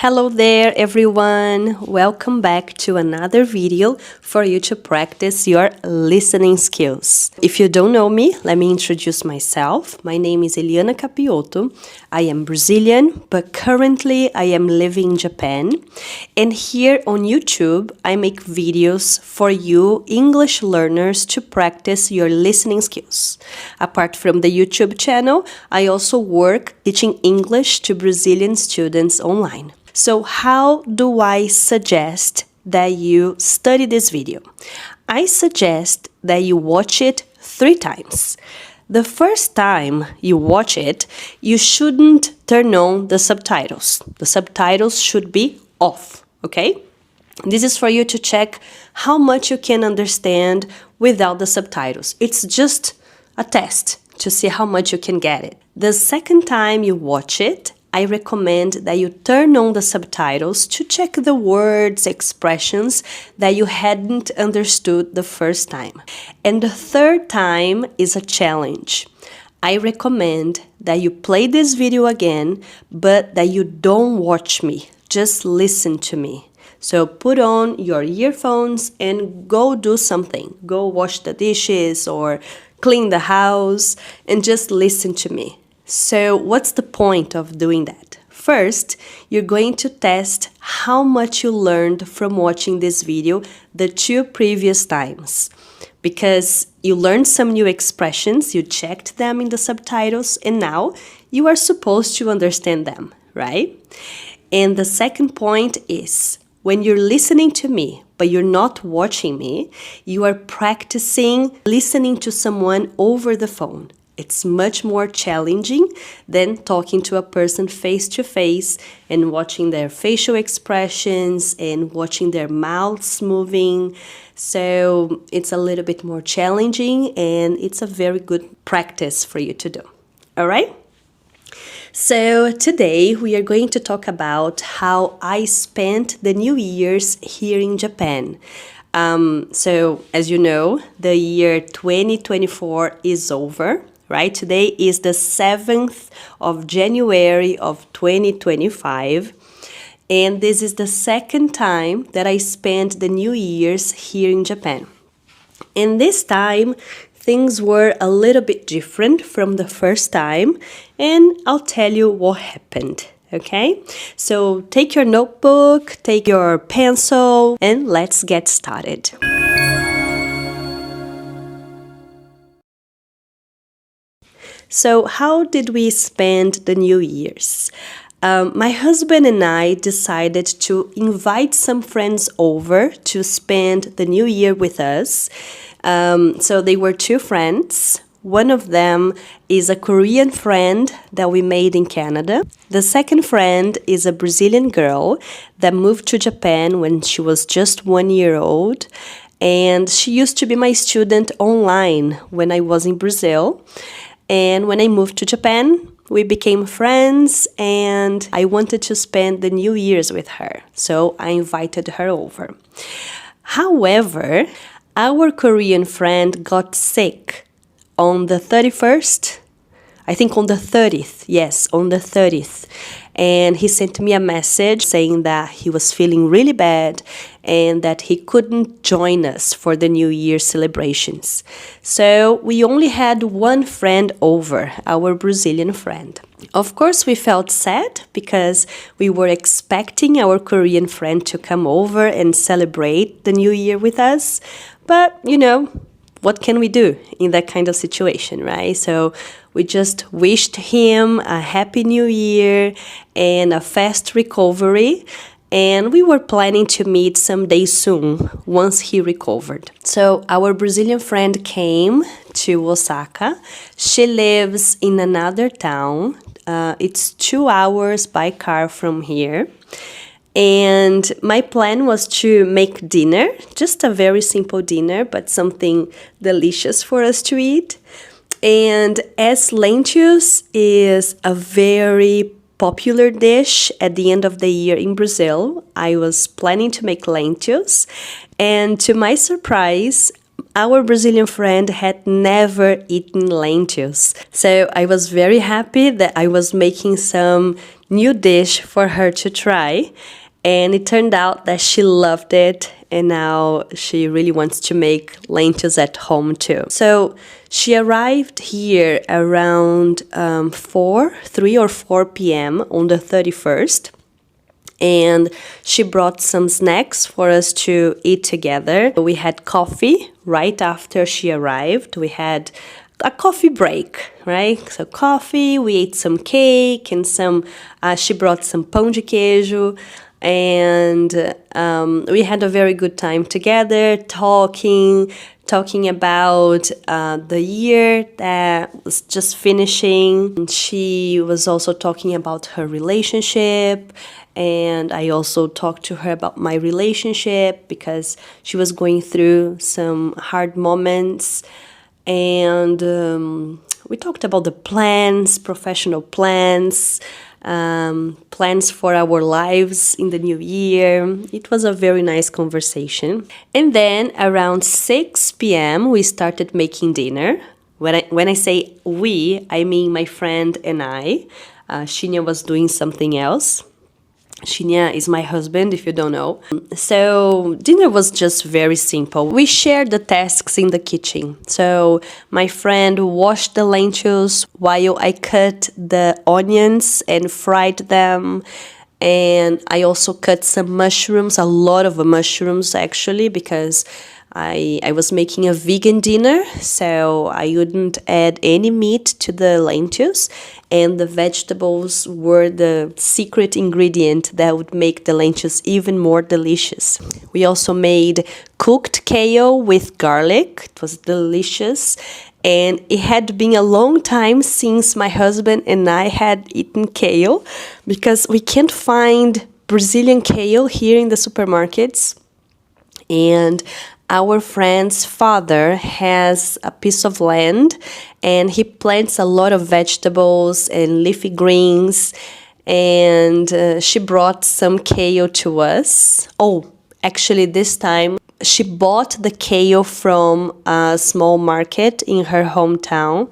Hello there everyone, welcome back to another video for you to practice your listening skills. If you don't know me, let me introduce myself. My name is Eliana Capioto. I am Brazilian, but currently I am living in Japan. And here on YouTube, I make videos for you English learners to practice your listening skills. Apart from the YouTube channel, I also work teaching English to Brazilian students online. So how do I suggest that you study this video? I suggest that you watch it 3 times. The first time you watch it, you shouldn't turn on the subtitles. The subtitles should be off, okay? This is for you to check how much you can understand without the subtitles. It's just a test to see how much you can get it. The second time you watch it, I recommend that you turn on the subtitles to check the words, expressions that you hadn't understood the first time. And the third time is a challenge. I recommend that you play this video again, but that you don't watch me, just listen to me. So put on your earphones and go do something. Go wash the dishes or clean the house and just listen to me. So what's the point of doing that? First, you're going to test how much you learned from watching this video the 2 previous times. Because you learned some new expressions, you checked them in the subtitles, and now you are supposed to understand them, right? And the second point is, when you're listening to me, but you're not watching me, you are practicing listening to someone over the phone. It's much more challenging than talking to a person face to face and watching their facial expressions and watching their mouths moving. So it's a little bit more challenging and it's a very good practice for you to do. All right? So today we are going to talk about how I spent the New Year's here in Japan. So as you know, the year 2024 is over. Right? Today is the 7th of January of 2025, and this is the second time that I spent the New Year's here in Japan. And this time, things were a little bit different from the first time, and I'll tell you what happened. Okay? So take your notebook, take your pencil, and let's get started. So how did we spend the New Year's? My husband and I decided to invite some friends over to spend the New Year with us. So they were 2 friends. One of them is a Korean friend that we made in Canada. The second friend is a Brazilian girl that moved to Japan when she was just 1 year old. And she used to be my student online when I was in Brazil. And when I moved to Japan, we became friends and I wanted to spend the New Year's with her. So I invited her over. However, our Korean friend got sick on the 31st. I think on the 30th. Yes, on the 30th. And he sent me a message saying that he was feeling really bad and that he couldn't join us for the New Year celebrations. So we only had one friend over, our Brazilian friend. Of course, we felt sad because we were expecting our Korean friend to come over and celebrate the New Year with us. But, you know, what can we do in that kind of situation, right? So we just wished him a happy new year and a fast recovery. And we were planning to meet someday soon once he recovered. So our Brazilian friend came to Osaka. She lives in another town. It's 2 hours by car from here. And my plan was to make dinner, just a very simple dinner, but something delicious for us to eat. And as lentils is a very popular dish at the end of the year in Brazil, I was planning to make lentils. And to my surprise, Our Brazilian friend had never eaten lentils. So I was very happy that I was making some new dish for her to try. And it turned out that she loved it, and now she really wants to make lentils at home too. So she arrived here around 3 or 4 p.m. on the 31st. And she brought some snacks for us to eat together. We had coffee right after she arrived. We had a coffee break, right? So coffee, we ate some cake and she brought some pão de queijo. And we had a very good time together, talking about the year that was just finishing. She was also talking about her relationship, and I also talked to her about my relationship because she was going through some hard moments. And we talked about the plans, professional plans, plans for our lives in the new year. It was a very nice conversation. And then around 6 p.m. we started making dinner. When I say we, I mean my friend and I. Shinya was doing something else. Shinya is my husband, if you don't know. So dinner was just very simple. We shared the tasks in the kitchen. So my friend washed the lentils while I cut the onions and fried them. And I also cut some mushrooms, a lot of mushrooms actually, because I was making a vegan dinner, so I wouldn't add any meat to the lentils, and the vegetables were the secret ingredient that would make the lentils even more delicious. We also made cooked kale with garlic. It was delicious, and it had been a long time since my husband and I had eaten kale, because we can't find Brazilian kale here in the supermarkets. And our friend's father has a piece of land, and he plants a lot of vegetables and leafy greens, and she brought some kale to us. Oh, actually this time she bought the kale from a small market in her hometown,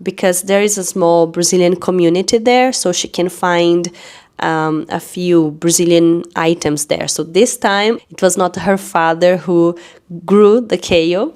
because there is a small Brazilian community there, so she can find a few Brazilian items there. So this time it was not her father who grew the kale,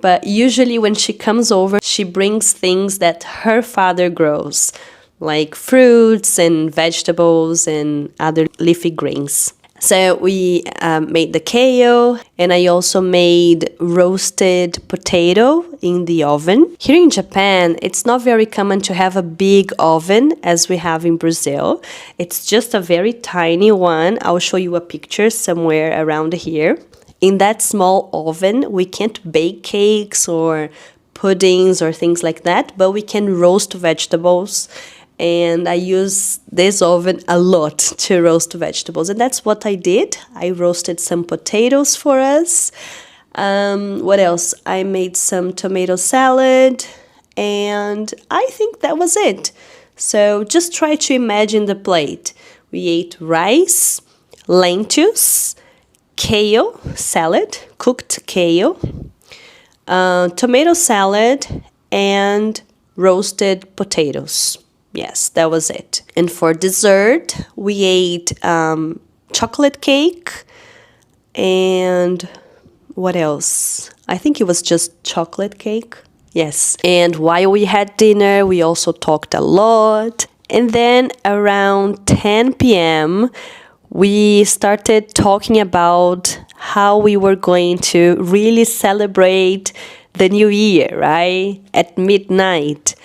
but usually when she comes over, she brings things that her father grows, like fruits and vegetables and other leafy greens. So we made the kale, and I also made roasted potato in the oven. Here in Japan, it's not very common to have a big oven as we have in Brazil. It's just a very tiny one. I'll show you a picture somewhere around here. In that small oven, we can't bake cakes or puddings or things like that, but we can roast vegetables. And I use this oven a lot to roast vegetables. And that's what I did. I roasted some potatoes for us. What else? I made some tomato salad. And I think that was it. So just try to imagine the plate. We ate rice, lentils, kale salad, cooked kale, tomato salad, and roasted potatoes. Yes, that was it. And for dessert, we ate chocolate cake, and what else? I think it was just chocolate cake. Yes. And while we had dinner, we also talked a lot. And then around 10 p.m., we started talking about how we were going to really celebrate the new year, right? At midnight.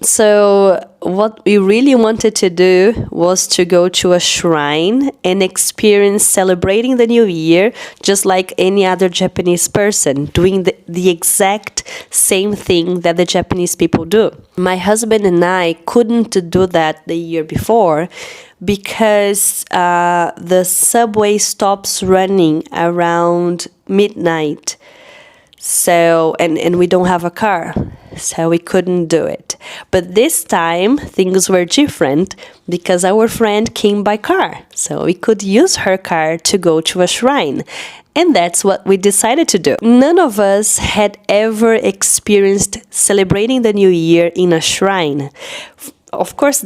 So what we really wanted to do was to go to a shrine and experience celebrating the new year just like any other Japanese person, doing the exact same thing that the Japanese people do. My husband and I couldn't do that the year before because the subway stops running around midnight. So, and we don't have a car. so we couldn't do it. But this time things were different because our friend came by car, so we could use her car to go to a shrine. And that's what we decided to do. None of us had ever experienced celebrating the New Year in a shrine. Of course,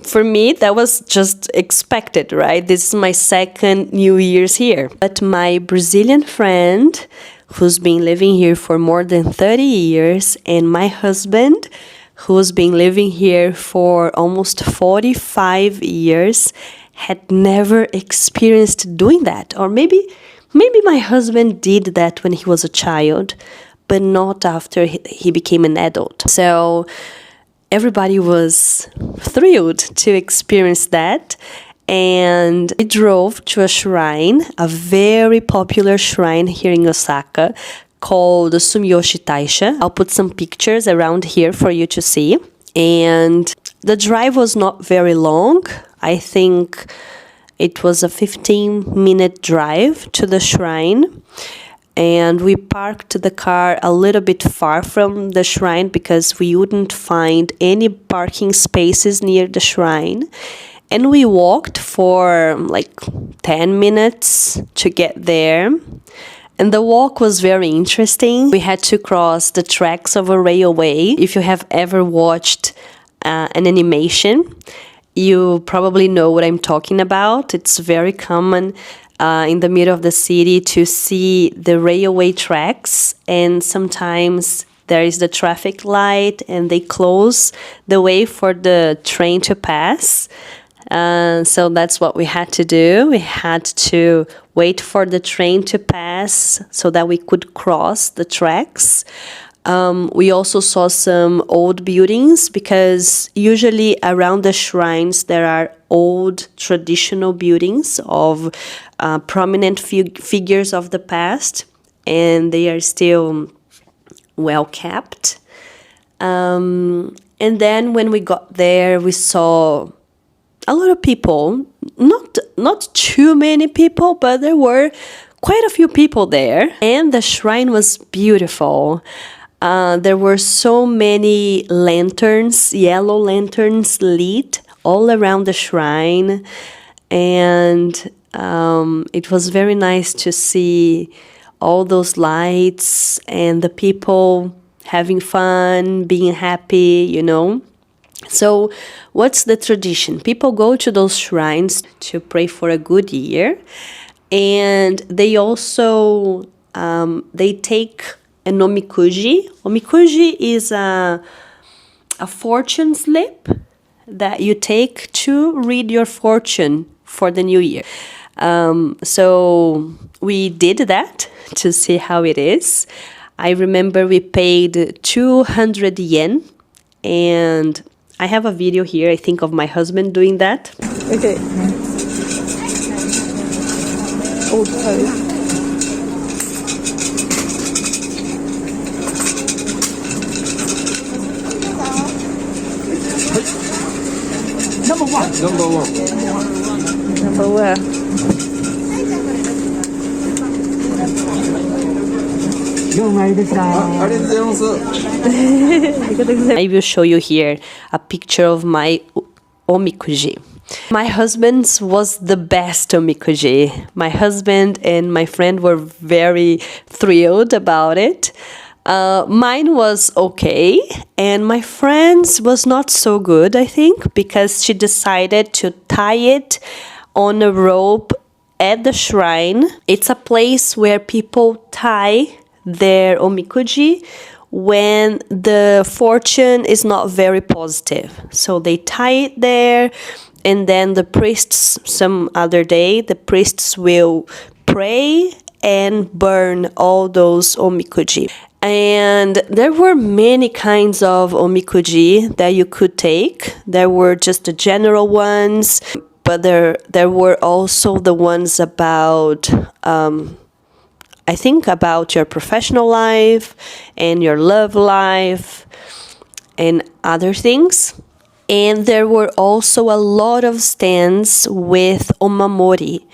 for me, that was just expected, right? This is my second New Year's here. But my Brazilian friend, who's been living here for more than 30 years, and my husband, who's been living here for almost 45 years, had never experienced doing that. Or maybe my husband did that when he was a child, but not after he became an adult. So everybody was thrilled to experience that. And we drove to a shrine, a very popular shrine here in Osaka called Sumiyoshi Taisha. I'll put some pictures around here for you to see. And the drive was not very long. I think it was a 15-minute drive to the shrine. And we parked the car a little bit far from the shrine because we wouldn't find any parking spaces near the shrine. And we walked for like 10 minutes to get there. And the walk was very interesting. We had to cross the tracks of a railway. If you have ever watched an animation, you probably know what I'm talking about. It's very common in the middle of the city to see the railway tracks, and sometimes there is the traffic light and they close the way for the train to pass. So that's what we had to do. We had to wait for the train to pass so that we could cross the tracks. We also saw some old buildings because usually around the shrines there are old traditional buildings of prominent figures of the past, and they are still well kept. And then when we got there, we saw a lot of people, not too many people, but there were quite a few people there, and the shrine was beautiful. There were so many lanterns, yellow lanterns lit all around the shrine, and it was very nice to see all those lights and the people having fun, being happy, you know. So what's the tradition? People go to those shrines to pray for a good year, and they also they take an omikuji. Omikuji is a fortune slip that you take to read your fortune for the new year. So we did that to see how it is. I remember we paid 200 yen, and I have a video here, I think, of my husband doing that. Okay. Old pose. Number one. I will show you here a picture of my omikuji. My husband's was the best omikuji. My husband and my friend were very thrilled about it. Mine was okay, and my friend's was not so good, I think, because she decided to tie it on a rope at the shrine. It's a place where people tie their omikuji when the fortune is not very positive. So they tie it there, and then the priests, some other day, the priests will pray and burn all those omikuji. And there were many kinds of omikuji that you could take. There were just the general ones, but there were also the ones about, I think, about your professional life and your love life and other things. And there were also a lot of stands with omamori.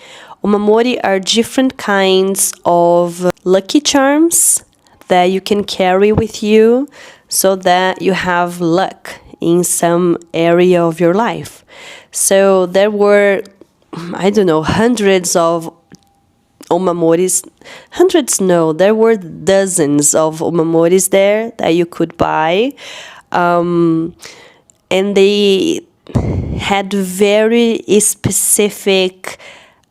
Omamori are different kinds of lucky charms that you can carry with you. so that you have luck in some area of your life. So there were, I don't know, hundreds of omamoris. Hundreds, no, there were dozens of omamoris there that you could buy. And they had very specific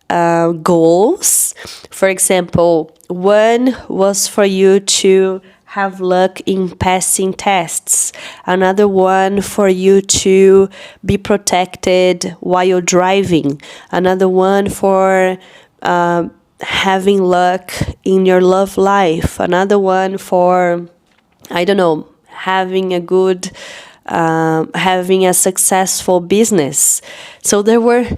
goals. For example, one was for you to have luck in passing tests. Another one for you to be protected while driving. Another one for having luck in your love life. Another one for, I don't know, having a good, having a successful business. So there were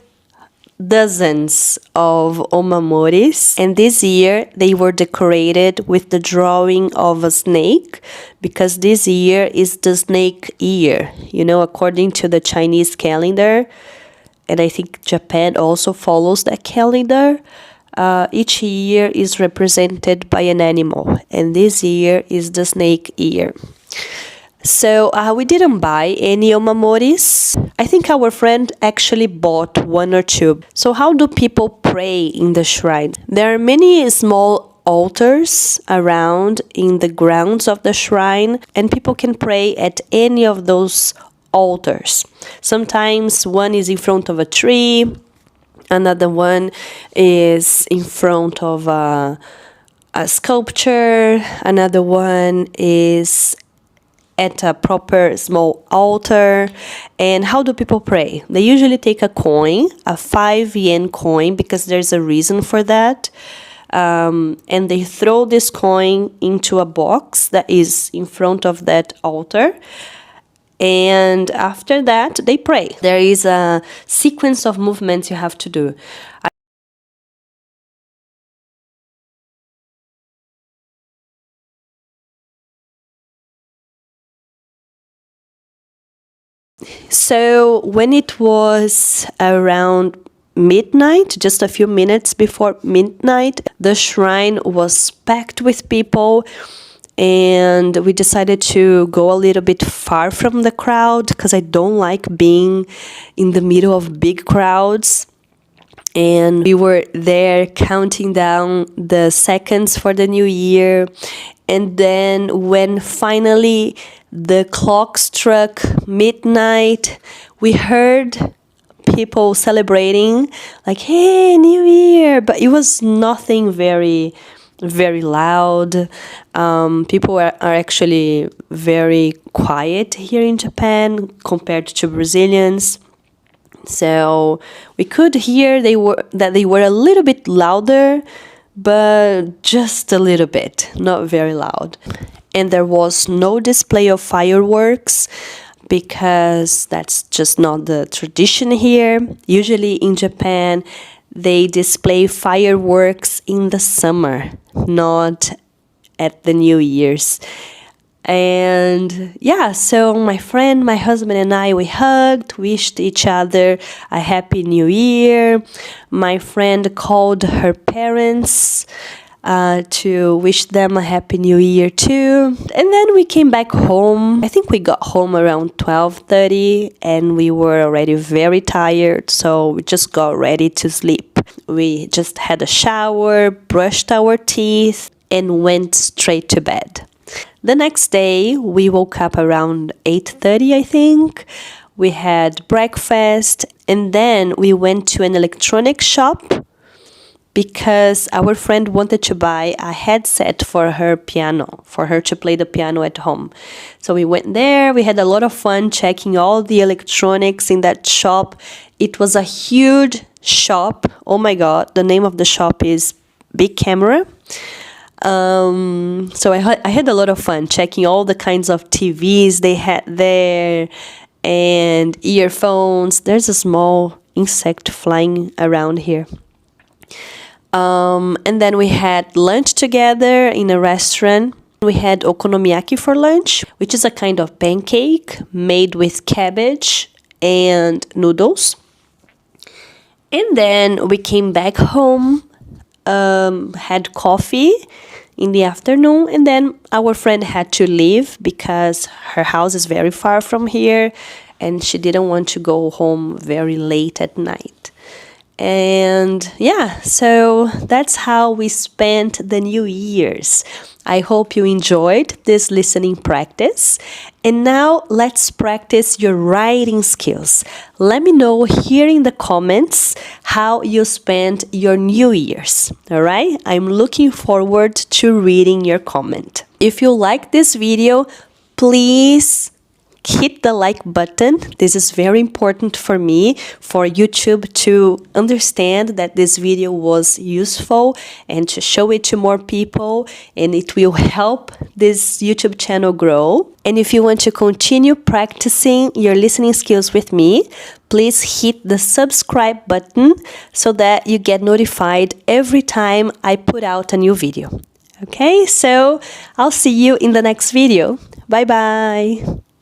dozens of omamoris, and this year they were decorated with the drawing of a snake, because this year is the snake year, you know, according to the Chinese calendar, and I think Japan also follows that calendar. Each year is represented by an animal, and this year is the snake year. So we didn't buy any omamoris. I think our friend actually bought one or two. So how do people pray in the shrine? There are many small altars around in the grounds of the shrine, and people can pray at any of those altars. Sometimes one is in front of a tree, another one is in front of a sculpture, another one is at a proper small altar. And how do people pray? They usually take a coin, a 5 yen coin, because there's a reason for that. And they throw this coin into a box that is in front of that altar. And after that, they pray. There is a sequence of movements you have to do. So when it was around midnight, just a few minutes before midnight, the shrine was packed with people, and we decided to go a little bit far from the crowd because I don't like being in the middle of big crowds. And we were there counting down the seconds for the new year. And then when finally the clock struck midnight, we heard people celebrating, like, hey, New Year! But it was nothing very loud. People are actually very quiet here in Japan compared to Brazilians. So we could hear they were a little bit louder, but just a little bit, not very loud. And there was no display of fireworks because that's just not the tradition here. Usually in Japan, they display fireworks in the summer, not at the New Year's. And yeah, so my friend, my husband and I, we hugged, wished each other a happy new year. My friend called her parents to wish them a happy new year too. And then we came back home. I think we got home around 12:30 and we were already very tired, so we just got ready to sleep. We just had a shower, brushed our teeth, and went straight to bed. The next day, we woke up around 8:30, I think. We had breakfast, and then we went to an electronic shop because our friend wanted to buy a headset for her piano, for her to play the piano at home. So we went there. We had a lot of fun checking all the electronics in that shop. It was a huge shop. Oh my God, the name of the shop is Big Camera. So I had a lot of fun checking all the kinds of TVs they had there and earphones. There's a small insect flying around here. And then we had lunch together in a restaurant. We had okonomiyaki for lunch, which is a kind of pancake made with cabbage and noodles. And then we came back home, had coffee, in the afternoon, and then our friend had to leave because her house is very far from here and she didn't want to go home very late at night. And yeah, so that's how we spent the New Year's. I hope you enjoyed this listening practice. And now let's practice your writing skills. Let me know here in the comments how you spent your New Year's. All right? I'm looking forward to reading your comment. If you like this video, please hit the like button. This is very important for me, for YouTube to understand that this video was useful and to show it to more people, and it will help this YouTube channel grow. And if you want to continue practicing your listening skills with me, please hit the subscribe button so that you get notified every time I put out a new video. Okay, so I'll see you in the next video. Bye bye.